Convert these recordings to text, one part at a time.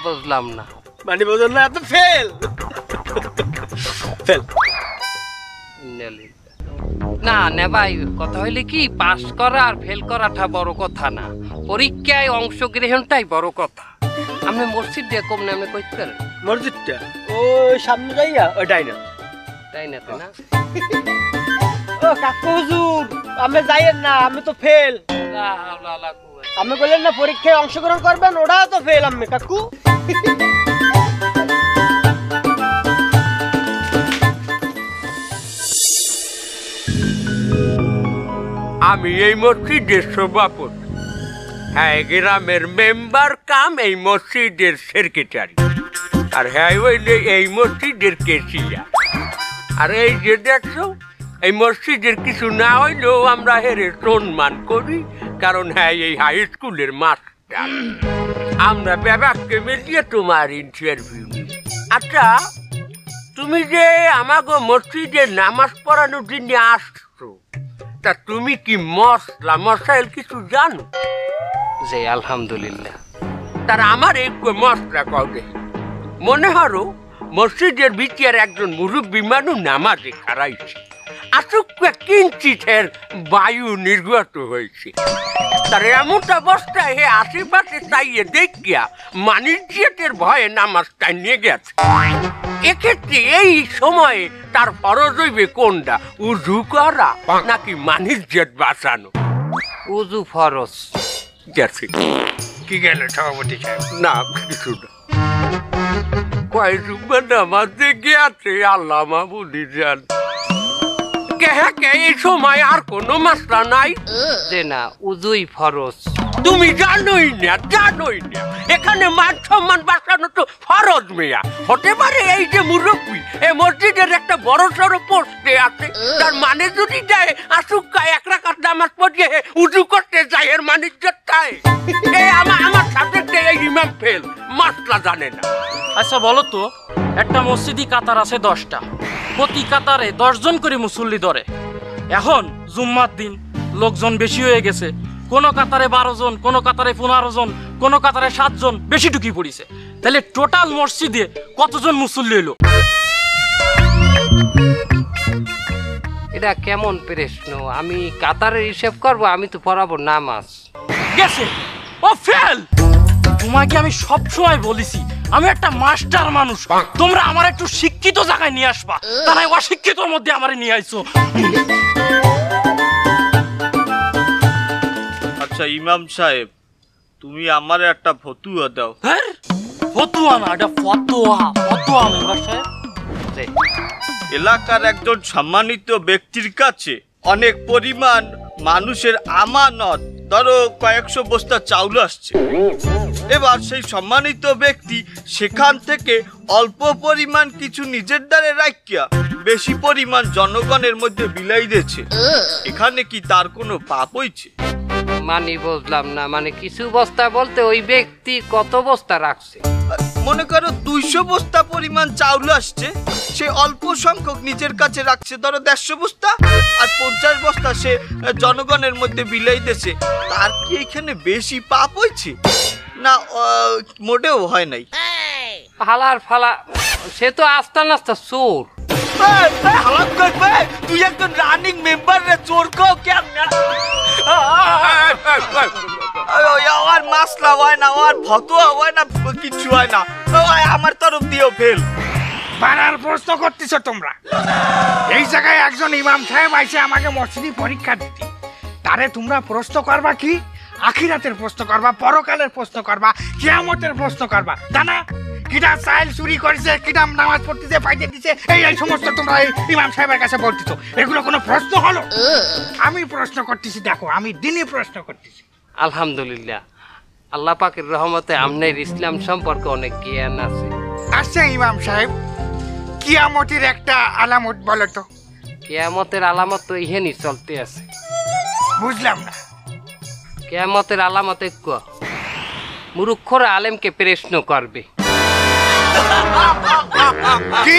বুঝলাম না। মানে বুঝলেন না, আপনি ফেল। ফেল না না ভাই, কথা হইলে কি পাস করা আর ফেল করাটা বড় কথা না, পরীক্ষায় অংশগ্রহণটাই বড় কথা। আপনি মসজিদ দিয়ে কম নামে কইতে পারেন? মসজিদটা ওই সামনে যাইয়া ওইটাই না, তাই না? তাই না? ও কাকু হুজুর, আপনি যাইয়েন না, আমি তো ফেল। আপনি বললেন না পরীক্ষায় অংশগ্রহণ করবেন, ওটাও তো ফেল আমি কাকু। আমি এই মসজিদের সভাপতি, হ্যাঁ গ্রামের মেম্বার কাম এই মসজিদের সেক্রেটারি, আর হ্যাঁ হইলে এই মসজিদের কেসিয়া। আর এই যে দেখছো, এই মসজিদের কিছু না হইলেও আমরা হেরে সম্মান করি, কারণ হ্যাঁ এই হাই স্কুলের মাস্টার। আমরা ব্যাপারকে মিলিয়ে তোমার ইন্টারভিউ নিই। আচ্ছা, তুমি যে আমাকে মসজিদে নামাজ পড়ানোর জন্য আসছো, তা তুমি কি মশলা মশাইল কিছু জানো? জি আলহামদুলিল্লাহ। তার আমার এই মশলা কবে মনে হলো মসজিদের ভিতর একজন মুরব্বী মানুষ নামাজে খারাইছে, আসুক কিঞ্চিতের বায়ু নির্গত হয়েছে। তার এমন অবস্থায় হে আশেপাশে চাইয়ে দেখিয়া মানিজ্যের ভয়ে নামাজটা নিয়ে গেছে। এক্ষেত্রে এই সময়ে তার ফরজ হইবে কোনটা, উজু করা নাকি মানিজ্যত বাঁচানো? উজু ফরজ। গেছে কি গেল সভাপতি সাহেব? না কিছু না, কয় জুম্মা নামাজ দেখে আছে, আল্লাহ মাহবুদি জান। এই সময় আর কোনো মাসলা নাই যে না, উজুই ফরজ। তুমি জানোই না, জানোই না এখানে মান সম্মান বাঁচানো তো ফরজ মেয়া। হতে পারে এই যে মুরব্বী এই মসজিদের একটা বড় সড়ো পোস্টে আছে, তার মানে যদি যায় আসুক্কা এক রাকাত নামাজ পড়িয়ে উজু করতে যায়, এর মানিজ্যতায় আমার সাবজেক্টে এই ইমাম ফেল, মাসলা জানে না। আচ্ছা বলো তো, একটা মসজিদি কাতার আছে 10টা, প্রতি কাতারে 10 জন করে মুসল্লি ধরে। এখন জুম্মার দিন লোকজন বেশি হয়ে গেছে, কোন কাতারে 12 জন, কোন কাতারে 15 জন, কোন কাতারে 7 জন বেশি ঢুকি পড়িছে। তাহলে টোটাল মসজিদে কতজন মুসল্লি এলো? এটা কেমন প্রশ্ন? আমি কাতারের হিসেব করবো? আমি তো পড়াবো নামাজ। গেছে ও ফেল। তোমাকে আমি সব সময় বলেছি আমি একটা মাস্টার মানুষ, তোমরা আমার একটু শিক্ষিত জায়গায় নিয়ে আসবা, তারা অশিক্ষিতর মধ্যে আমারে নিয়ে আইছো। আচ্ছা ইমাম সাহেব, তুমি আমার একটা ফতুয়া দাও। হ্যাঁ ফতুয়া না, এটা ফতোয়া। ফতোয়া মেম্বার সাহেব। এলাকার একজন সম্মানিত ব্যক্তির কাছে অনেক পরিমাণ মানুষের আমানত, ধরো কয়েকশো বস্তা চাউল আসছে। এবার সেই সম্মানিত ব্যক্তি সেখান থেকে অল্প পরিমাণ কিছু নিজের দ্বারে রাখিয়া বেশি পরিমাণ জনগণের মধ্যে বিলাই দিয়েছে, এখানে কি তার কোনো পাপ হইছে? মানে বুঝলাম না, মানে কিছু বস্তা বলতে ওই ব্যক্তি কত বস্তা রাখছে? মনে করো 200 বস্তা পরিমাণ চাউল আসছে, সে অল্প সংখ্যক নিজের কাছে রাখছে, ধরো 150 বস্তা, আর 50 বস্তা সে জনগণের মধ্যে বিলাই দিয়েছে। তার কি এখানে বেশি পাপ হয়েছে? না মোটেও হয় নাই। ফালার ফালা, সে তো আস্তা নাস্তা চোর। তুই একজন রানিং মেম্বার রে, চোর কও কেমনে? আর মাসলা হয় না, আর ফতোয়া হয় না, কিছু হয় না, আমার তরফ দিয়েও ফেল। বানার প্রশ্ন করতেছ তোমরা? এই জায়গায় একজন ইমাম সাহেব আইছে আমাকে মসজিদি পরীক্ষা দিতে, তারে তোমরা প্রশ্ন করবা কি? আখিরাতের প্রশ্ন করবা, পরকালের প্রশ্ন করবা, কিয়ামতের প্রশ্ন করবা, তা না? কিটা চাইল চুরি করেছে, কিটা নামাজ পড়তেছে, পাইতে দিছে, এই সমস্ত তোমরা ইমাম সাহেবের কাছে বলতেছো, এগুলো কোনো প্রশ্ন হলো? আমি প্রশ্ন করতেছি, দেখো আমি দিনই প্রশ্ন করতেছি। আলহামদুলিল্লাহ, আল্লাহ পাকের রহমতে আমনের ইসলাম সম্পর্কে অনেক জ্ঞান আছে। আচ্ছা ইমাম সাহেব, কিয়ামতের একটা আলামত বলো তো। কিয়ামতের আলামত তো ইহেনি চলতে আছে। বুঝলাম না। কিয়ামতের আলামত মূর্খরা আলেমকে প্রশ্ন করবে। কি?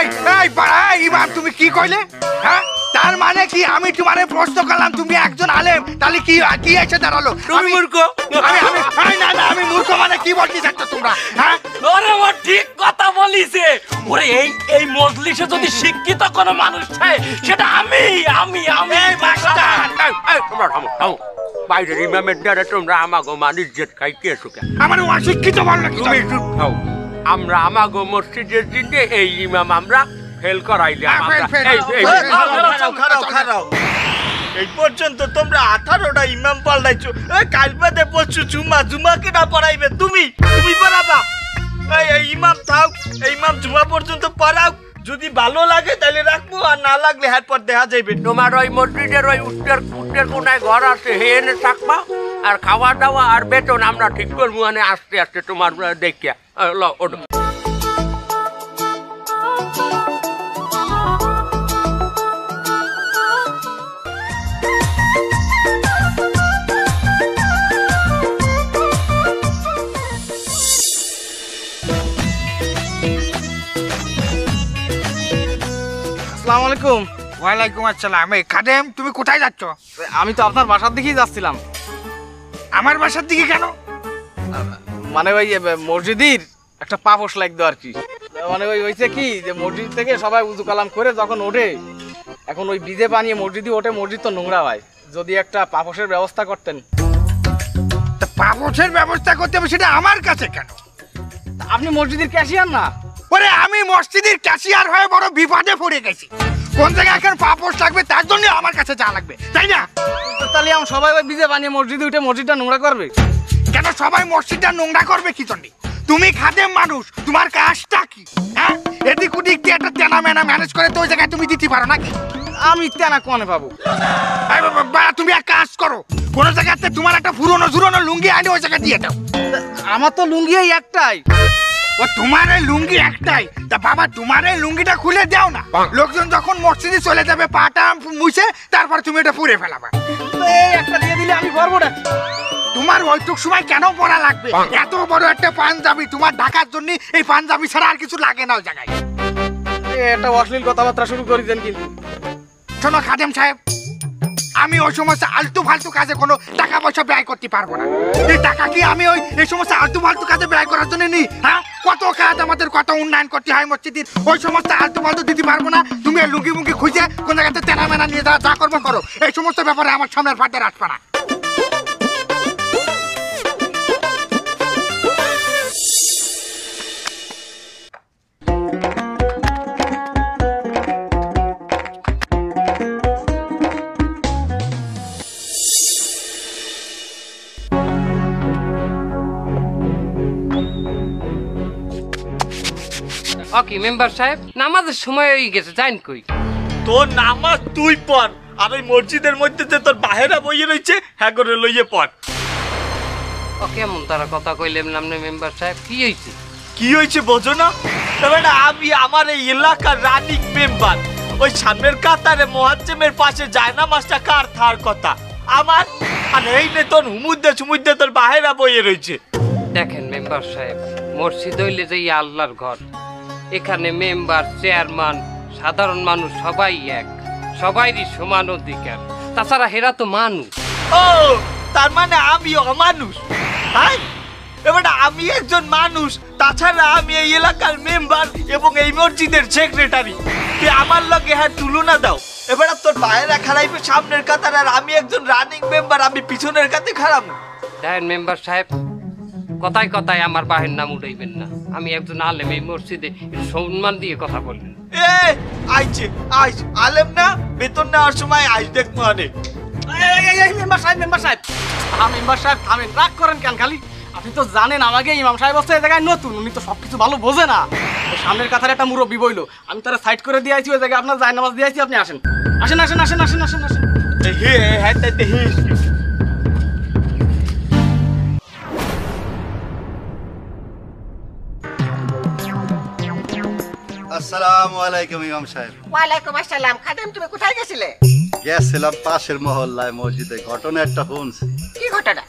এই ইমাম তুমি কি কইলে? হ্যাঁ তার মানে কি আমি তোমারে প্রশ্ন করলাম তুমি একজন আলেম, তাহলে কি কি এসে দাঁড়ালো? তুমি মূর্খ। আমি মূর্খ মানে কি বলতে চাচ্ছ তোমরা? হ্যাঁ ওরে ও ঠিক কথা বলিছে। ওরে এই মজলিসে যদি শিক্ষিত কোনো মানুষ থাকে সেটা আমি তোমরা থামো থামো। বাইরের ইমামের দ্বারা তোমরা আমাগো মানুষ জেট খাইতে এসো কেন? আমার অশিক্ষিত বললো কি? তুমি চুপ থাও। আমরা আমাগো মসজিদের দিনে এই ইমাম আমরা ফেল করাইলাম। খারাও এই পর্যন্ত তোমরা 18টা ইমাম পাল্টাইছো। কাল বাদে পরশু জুমা কেনা পড়াইবে? তুমি পড়াবা? এই ইমাম থাক, এই ইমাম জুমা পর্যন্ত পড়াও। যদি ভালো লাগে তাহলে রাখবো, আর না লাগলে হাত পর দেখা যাইবে। তোমার ওই মসজিদের ওই উত্তর কোনায় ঘর আছে, হে এনে থাকবা। আর খাওয়া দাওয়া আর বেতন আমরা ঠিক করবো, মানে আস্তে আস্তে তোমার দেখিয়া ওঠো। আসসালামু আলাইকুম। ওয়ালাইকুম আসসালাম। এই খাদেম, তুমি কোথায় যাচ্ছ? আমি তো আপনার বাসার দিকেই যাচ্ছিলাম। আমার বাসার দিকে কেন? মানে ওই মসজিদের একটা পাপোশ লাগতো আর কি। মানে ওই হয়েছে কি যে মসজিদ থেকে সবাই উজু কালাম করে যখন ওঠে, এখন ওই বিজে বানিয়ে মসজিদে ওঠে, মসজিদ তো নোংরা হয়। যদি একটা পাপোশের ব্যবস্থা করতেন। তা পাপোশের ব্যবস্থা করতে হবে সেটা আমার কাছে কেন? আপনি মসজিদের ক্যাশিয়ার না? ওরে আমি মসজিদের ক্যাশিয়ার হয়ে বড় বিপদে পড়ে গেছি। কোন জায়গায় এখন পাপোশ লাগবে তার জন্য আমার কাছে যা লাগবে, তাই না? তাহলে আমি সবাই ওই বিজে বানিয়ে মসজিদে উঠে মসজিদটা নোংরা করবে কেন? সবাই মসজিদটা নোংরা করবে কি জন্য? তুমি খাদেম মানুষ, তোমার কাজটা কি? হ্যাঁ, এদিক ওদিক দিয়ে একটা তেনা মেনা ম্যানেজ করে তো ওই জায়গায় তুমি দিতে পারো নাকি? আমি তেনা কোনে পাবো? তুমি এক কাজ করো, কোন জায়গাতে তোমার একটা পুরনো লুঙ্গি আনি ওই জায়গায় দিয়ে দাও। আমার তো লুঙ্গি এই একটাই। ও তোমার এই লুঙ্গি একটাই? তা বাবা তোমার এই লুঙ্গিটা খুলে দাও না। লোকজন যখন মসজিদে চলে যাবে পাটা মুছে, তারপর তুমি এটা পুড়ে ফেলাবা। এই একটা দিয়ে দিলে আমি করবোটা। তোমার ওইটুক সময় কেন পড়া লাগবে? এত বড় একটা পাঞ্জাবি তোমার ঢাকার জন্য, এই পাঞ্জাবি ছাড়া আর কিছু লাগে না ওই জায়গায়। এটা অশ্লীল কথাবার্তা শুরু করে দেন কিন্তু। শোনো খাদেম সাহেব, আমি ওই সমস্ত আলতু ফালতু কাজে কোনো টাকা পয়সা ব্যয় করতে পারবো না। এই টাকা কি আমি এই সমস্ত আলতু ফালতু কাজে ব্যয় করার জন্য নিই? হ্যাঁ, কত কাজ আমাদের, কত উন্নয়ন করতে হয় মসজিদের, ওই সমস্ত আলতু ফালতু দিতে পারবো না। তুমি এই লুঙ্গি মুঙ্গি খুঁজে কোন জায়গাতে তেনা মেনা নিয়ে যা করবো করো। এই সমস্ত ব্যাপারে আমার সামনের ফাটে রাখবে না। ওকে মেম্বার সাহেব, নামাজের সময় হয়ে গেছে, যাইন কই? তোর নামাজ তুই পড়, আর ওই মসজিদের মধ্যে যে তোর বাহেরা বইয়ে রয়েছে হ্যাঁ করে লইয়ে পড়। ও কেমন তারা কথা কইলেন নামনে মেম্বার সাহেব? কি হয়েছে? কি হয়েছে বোঝো না? তবে না, আমি আমার এই এলাকার রানিং মেম্বার। ওই সামনের কাতারে মোহাজ্জেমের পাশে জায়নামাজটা কার থার কথা আমার, আর এই নে তোর হুমুদ্দে তোর বাহেরা বইয়ে রয়েছে। দেখেন মেম্বার সাহেব, মসজিদ হইলে যে আল্লাহর ঘর, এখানে মেম্বার, চেয়ারম্যান, সাধারণ মানুষ সবাই এক, সবাইরই সমান অধিকার। তাছাড়া হেরা তো মানুষ। ও তার মানে আমি অমানুষ? হ্যাঁ, এবার আমি একজন মানুষ, তাছাড়া আমি এই এলাকার মেম্বার এবং এই মসজিদের সেক্রেটারি। তুই আমার লগে হ্যাঁ তুলনা দাও। এবার তোর বাইরে খারাইবে সামনের কাতার, আর আমি একজন রানিং মেম্বার, আমি পিছনের কাতে খারাপ। দেখেন মেম্বার সাহেব, কথায় কথায় আমার বাহের নাম উঠাইবেন না। আমি একজন আলেম, এই মসজিদে সম্মান দিয়ে কথা বলবেন। আইছে আলেম না, বেতন নেওয়ার সময় আইস দেখ মানে। মেম্বার সাহেব, মেম্বার সাহেব থামেন, রাগ করেন কেন খালি? আপনি তো জানেন আমাকে ইমাম সাহেব হচ্ছে এই জায়গায় নতুন, উনি তো সবকিছু ভালো বোঝে না। সামনের কাতারে একটা মুরব্বী বইলো, আমি তারা সাইড করে দিয়ে আইছি, ওই জায়গায় আপনার জায়নামাজ দিয়ে আইছি। আপনি আসেন। আসসালামু আলাইকুম ইমাম সাহেব। ওয়ালাইকুম আসসালাম। খাদেম, তুমি কোথায় গেছিলে? গেছিলাম পাশের মহল্লায় মসজিদে, ঘটনা একটা শুনছি। কি ঘটনা?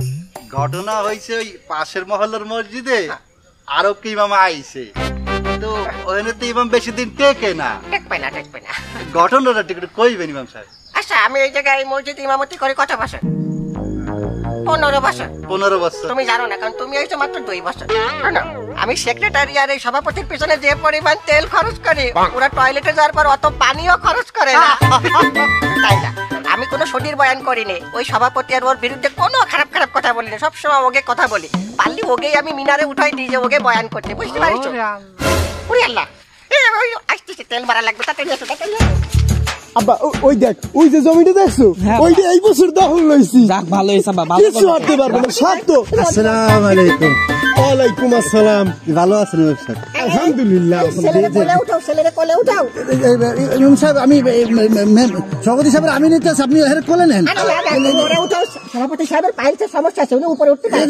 ঘটনা হয়েছে ওই পাশের মহল্লার মসজিদে আরো কি ইমাম আইছে, কিন্তু ওখানে তো ইমাম বেশি দিন টেকে না। টেকবে না টেকবে না। ঘটনাটা একটু কইবেন ইমাম সাহেব? আচ্ছা আমি এই জায়গায় এই মসজিদ ইমামতি করে কত বছর? 15 বছর। 15 বছর? তুমি জানো না, কারণ তুমি হয়েছো মাত্র 2 বছর। শোনো, আমি সেক্রেটারি আর এই সভাপতির পিছনে যে পরিমাণ তেল খরচ করি, ওরা টয়লেটে যাওয়ার পর অত পানিও খরচ করে না। তাই না, আমি কোনো সঠিক বয়ান করিনি। ওই সভাপতি আর ওর বিরুদ্ধে কোনো খারাপ খারাপ কথা বলি না, সবসময় ওকে কথা বলি। পারলি ওকেই আমি মিনারে উঠাই দিই যে ওকে বয়ান করতে, বুঝতে পারছো? ওরে আল্লাহ, ওই আসতেছে, তেল মারা লাগবে, তাড়াতাড়ি এসো, তাড়াতাড়ি এসো। আব্বা ওই দেখ, ওই যে জমিটা দেখছো, ওইটা এই বছর দখল লইছি। যাক ভালো হইছে বাবা, কিছু করতে পারবে না, শক্ত। আসসালামু আলাইকুম। ওয়ালাইকুম আসসালাম। ভালো আছেন ইমাম সাহেব? আলহামদুলিল্লাহ। ছেলেরে কোলে উঠাও, ছেলেরে কোলে উঠাও। ইমাম সাহেব আমি সভাপতি সাহেব আমি নিতে আপনি এর কোলে নেন। ওরে উঠাও, সভাপতি সাহেবের পাইলসের সমস্যা আছে, উনি উপরে উঠতে পারেন।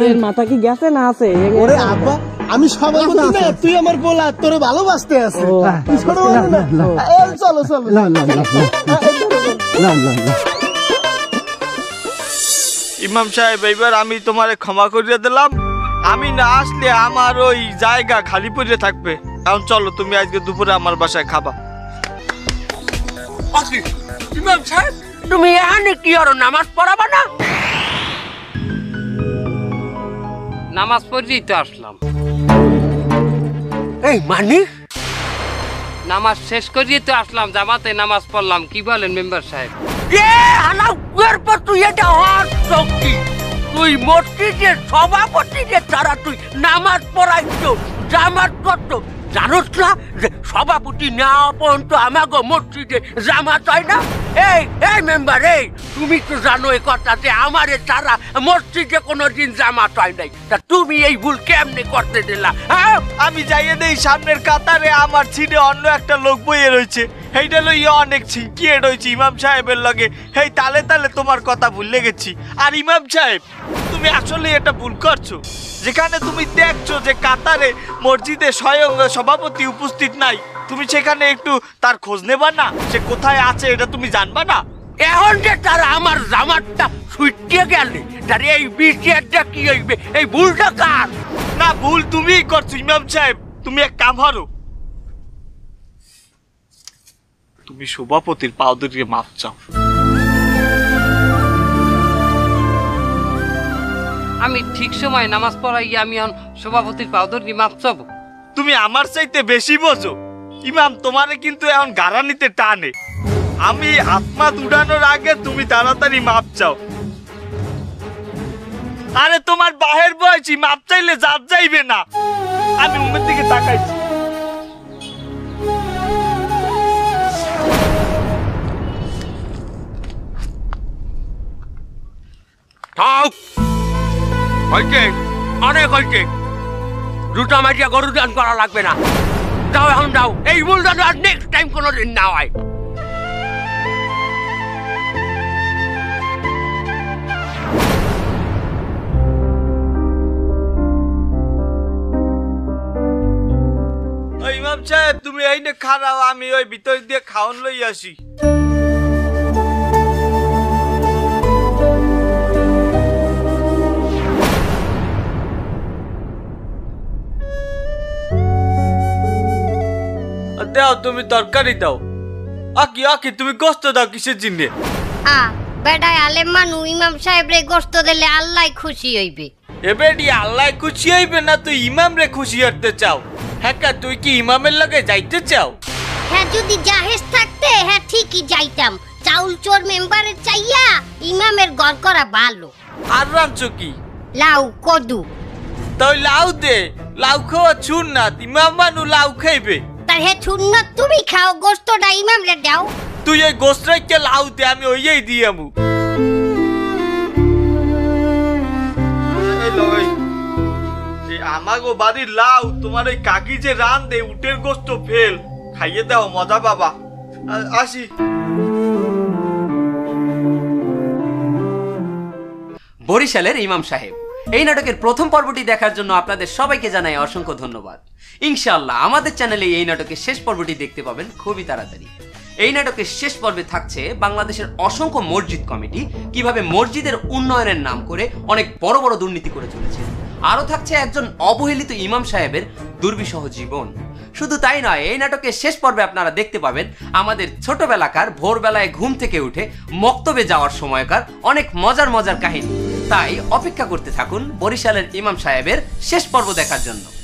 এর মাথা কি গেছে না আছে? ওরে আব্বা, আমি সভাপতি না, তুই আমার বলা, তোরে ভালোবাসতে আছে। ছোট বড় না, চলো চলো। ইমাম সাহেব, এইবার আমি তোমারে ক্ষমা করিয়ে দিলাম। আমি না আসলে আমার ওই জায়গা খালি পড়ে থাকবে। এখন চলো, তুমি আজকে দুপুরে আমার বাসায় খাবা। ইমাম সাহেব, তুমি এখানে কি আর নামাজ পড়াবা না? নামাজ পড়েই তো আসলাম। এই মানে নামাজ শেষ করিয়ে তো আসলাম, জামাতে নামাজ পড়লাম। কি বলেন মেম্বার সাহেব? তুই এটা হওয়ার শক্তি, তুই মসজিদের সভাপতিদের ছাড়া তুই নামাজ পড়াইছ, জামাত করতো। জানোস না যে সভাপতি না পর্যন্ত আমাকে মসজিদে জামাত হয় না? এই এই মেম্বার, এই তুমি তো জানো এই কথা যে আমারে ছাড়া মসজিদে কোনোদিন জামাত হয় নাই। তা তুমি এই ভুল কেমনে করতে দিলা? হ্যাঁ, আমি যাইয়ে দেই সামনের কাতারে আমার ছিটে অন্য একটা লোক বইয়ে রয়েছে, সেইটা লইয়া অনেক ছিঁকিয়ে রয়েছে ইমাম সাহেবের লগে। সেই তালে তালে তোমার কথা ভুলে গেছি। আর ইমাম সাহেব, তুমি আসলে এটা ভুল করছো। যেখানে তুমি দেখছো যে কাতারে মসজিদে স্বয়ং সভাপতি উপস্থিত নাই, তুমি সেখানে একটু তার খোঁজ নেবা না? সে কোথায় আছে এটা তুমি জানবা না? এখন যে তারা আমার জামাতটা ছুটিয়ে গেলে, তার এই বিষয়টা কি হইবে? এই ভুলটা কার? না, ভুল তুমিই করছো ইমাম সাহেব। তুমি এক কাম করো, তুমি সভাপতির পাও ধরে মাপ চাও। আমি ঠিক সময় নামাজ পড়াইয়া আমি এখন সভাপতির পাউদরি মাপ চাবো? তুমি আমার চাইতে বেশি বোঝো ইমাম, তোমারে কিন্তু এখন গাড়া নিতে টানে। আমি আত্মা উড়ানোর আগে তুমি তাড়াতাড়ি মাপ চাও। আরে তোমার বাহের বয়সী, মাপ চাইলে জাত যাইবে না। আমি উমের দিকে তাকাইছি। অনেক হয়েছে, দুটা মাটিয়া গরু দান করা লাগবে না। যাও এখন যাও, এই ভুল যেন আর নেক্সট টাইম কোনোদিন না হয়। ইমাম সাহেব, তুমি এই নে খারাও, আমি ওই ভিতর দিয়ে খাওয়ান লই আসি। দাও, তুমি তরকারি দাও। আকি আকি, তুমি গোস্ত দাও কিসের জিনে? বেটায় আলেম মানু, ইমাম সাহেব রে গোস্ত দিলে আল্লাহ খুশি হইবে। এবেডি আল্লাহ খুশি হইবে না, তুই ইমাম রে খুশি করতে চাও? হ্যাঁ, তুই কি ইমামের লগে যাইতে চাও? হ্যাঁ, যদি জাহেজ থাকতে হ্যাঁ ঠিকই যাইতাম। চাউল চোর মেম্বারের চাইয়া ইমামের ঘর করা ভালো। আর রাঞ্চো কি? লাউ কদু। তাই লাউ দে, লাউ খাওয়া ছুন না, ইমাম মানু লাউ খাইবে। তার হে সুন্নাত তুমি খাও, গোস্তটা ইমাম রে দাও। তুই এই গোস্ত রেখে লাউ দে, আমি ওইই দিয়ে আমু। আমাগো বাড়ির লাউ, তোমার ওই কাকি যে রান দে উটের গোস্ত ফেল, খাইয়ে দাও, মজা বাবা। আসি। বরিশালের ইমাম সাহেব এই নাটকের প্রথম পর্বটি দেখার জন্য আপনাদের সবাইকে জানাই অসংখ্য ধন্যবাদ। ইনশাআল্লাহ আমাদের চ্যানেলে এই নাটকের শেষ পর্বটি দেখতে পাবেন খুবই তাড়াতাড়ি। এই নাটকের শেষ পর্বে থাকছে বাংলাদেশের অসংখ্য মসজিদ কমিটি কিভাবে মসজিদের উন্নয়নের নাম করে অনেক বড় বড় দুর্নীতি করে চলেছে। আরো থাকছে একজন অবহেলিত ইমাম সাহেবের দুর্বিষহ জীবন। শুধু তাই নয়, এই নাটকের শেষ পর্বে আপনারা দেখতে পাবেন আমাদের ছোটবেলাকার ভোরবেলায় ঘুম থেকে উঠে মক্তবে যাওয়ার সময়কার অনেক মজার মজার কাহিনী। তাই অপেক্ষা করতে থাকুন বরিশালের ইমাম সাহেবের শেষ পর্ব দেখার জন্য।